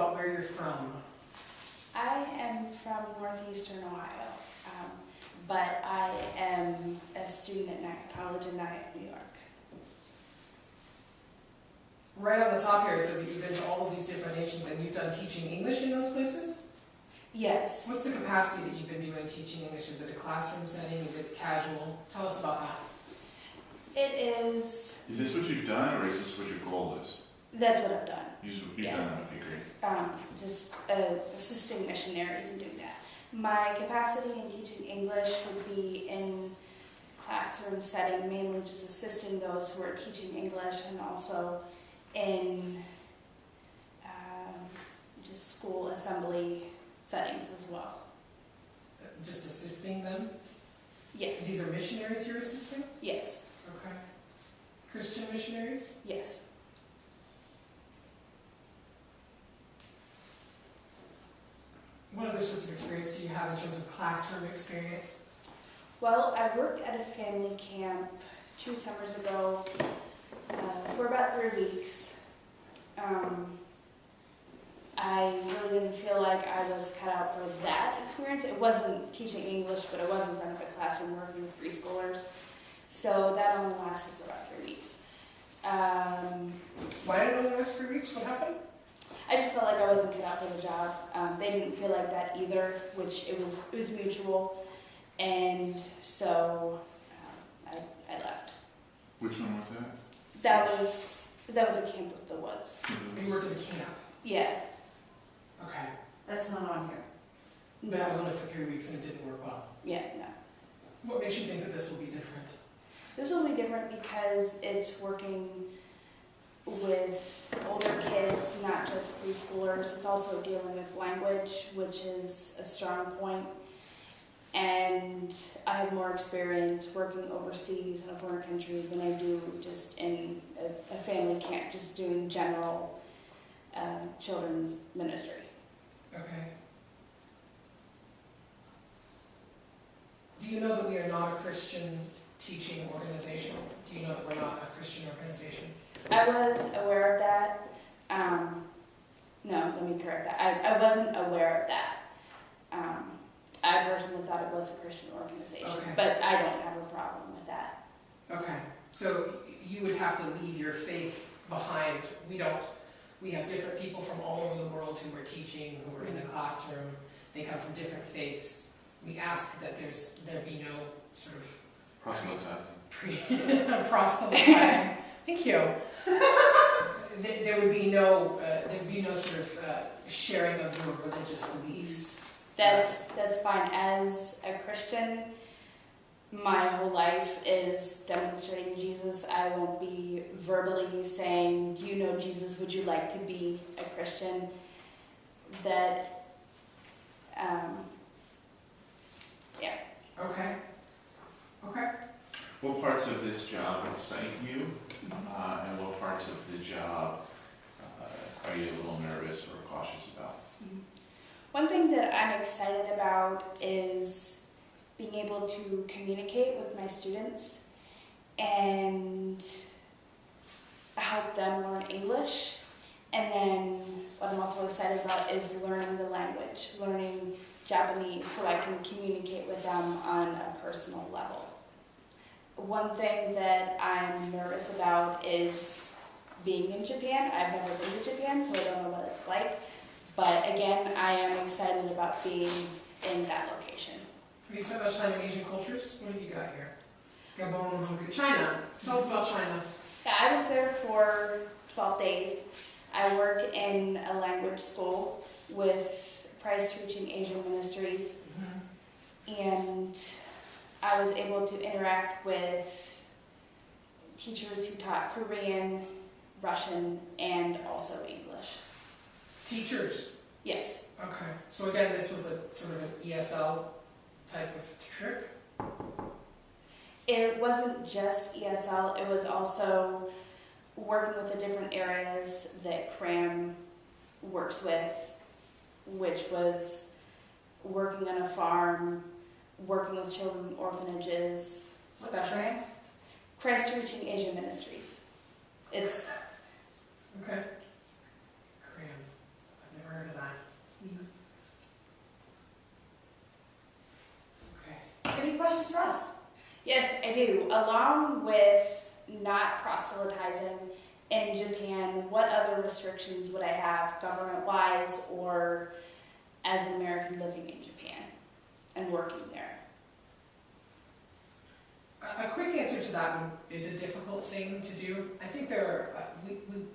about where you're from. I am from northeastern Ohio, but I am a student at Knight College in Knight, New York. Right on the top here, it says that you've been to all of these different nations and you've done teaching English in those places? Yes. What's the capacity that you've been doing teaching English? Is it a classroom setting? Is it casual? Tell us about that. It is. Is this what you've done, or is this what your goal is? That's what I've done. You've Yeah. done that, okay, great. Just assisting missionaries and doing that. My capacity in teaching English would be in classroom setting, mainly just assisting those who are teaching English, and also in just school assembly settings as well. Just assisting them? Yes. These are missionaries you're assisting? Yes. Okay. Christian missionaries? Yes. What other sorts of experience do you have in terms of classroom experience? Well, I worked at a family camp 2 summers ago for about 3 weeks. I really didn't feel like I was cut out for that experience. It wasn't teaching English, but it was in front of a classroom working with preschoolers. So that only lasted for about 3 weeks. Why did it only last 3 weeks? What happened? I just felt like I wasn't cut out for the job. They didn't feel like that either, which it was mutual, and so I left. Which one was that? That was a camp of the woods. You worked at a camp? Yeah. Okay. That's not on here. But that was only for 3 weeks and it didn't work well. Yeah, no. What makes you think that this will be different? This will be different because it's working with older kids, not just preschoolers. It's also dealing with language, which is a strong point. And I have more experience working overseas in a foreign country than I do just in a family camp, just doing general children's ministry. Okay. Do you know that we are not a Christian teaching organization? Do you know that we're not a Christian organization? I was aware of that. No, let me correct that. I wasn't aware of that. I personally thought it was a Christian organization, Okay. but I don't have a problem with that. Okay. So you would have to leave your faith behind. We have different people from all over the world who are teaching, who are in the classroom. They come from different faiths. We ask that there be no sort of Proselytizing. proselytizing. Thank you. There would be no sort of sharing of your religious beliefs. That's fine. As a Christian, my whole life is demonstrating Jesus. I won't be verbally saying, "Do you know Jesus? Would you like to be a Christian?" That, yeah. Okay. Okay. What parts of this job excite you, and what parts of the job are you a little nervous or cautious about? One thing that I'm excited about is being able to communicate with my students and help them learn English. And then what I'm also excited about is learning the language, learning Japanese, so I can communicate with them on a personal level. One thing that I'm nervous about is being in Japan. I've never been to Japan, so I don't know what it's like. But again, I am excited about being in that location. Have you spent much time in Asian cultures? What have you got here? Gabon, Hungary, China. Tell us about China. Yeah, I was there for 12 days. I work in a language school with Christ Reaching Asian Ministries. And I was able to interact with teachers who taught Korean, Russian, and also English. Teachers. Yes. Okay. So again, this was a sort of an ESL type of trip? It wasn't just ESL, it was also working with the different areas that CRAM works with, which was working on a farm, working with children in orphanages. What's CRAM? Christ Reaching Asian Ministries. It's Okay. CRAM. I've never heard questions for us? Yes, I do. Along with not proselytizing in Japan, what other restrictions would I have government-wise or as an American living in Japan and working there? A quick answer to that one is a difficult thing to do. I think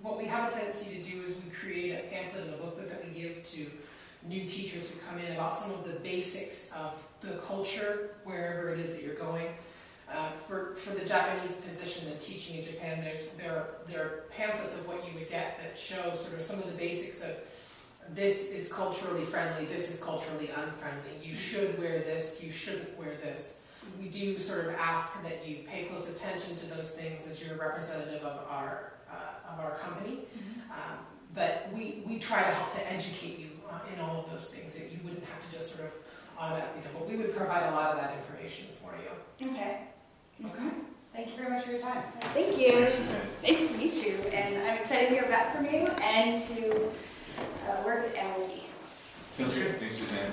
what we have a tendency to do is we create a pamphlet and a booklet that we give to new teachers who come in about some of the basics of the culture wherever it is that you're going. For the Japanese position and teaching in Japan, there are pamphlets of what you would get that show sort of some of the basics of this is culturally friendly, this is culturally unfriendly, you should wear this, you shouldn't wear this. We do sort of ask that you pay close attention to those things as you're a representative of our company. But we try to help to educate you in all of those things that you wouldn't have to just sort of automatically know. But we would provide a lot of that information for you. Okay. Okay. Thank you very much for your time. Thank you. Thanks, Suzanne. Nice to meet you, and I'm excited to hear back from you and to work at LD. Sounds good. Thanks, Suzanne.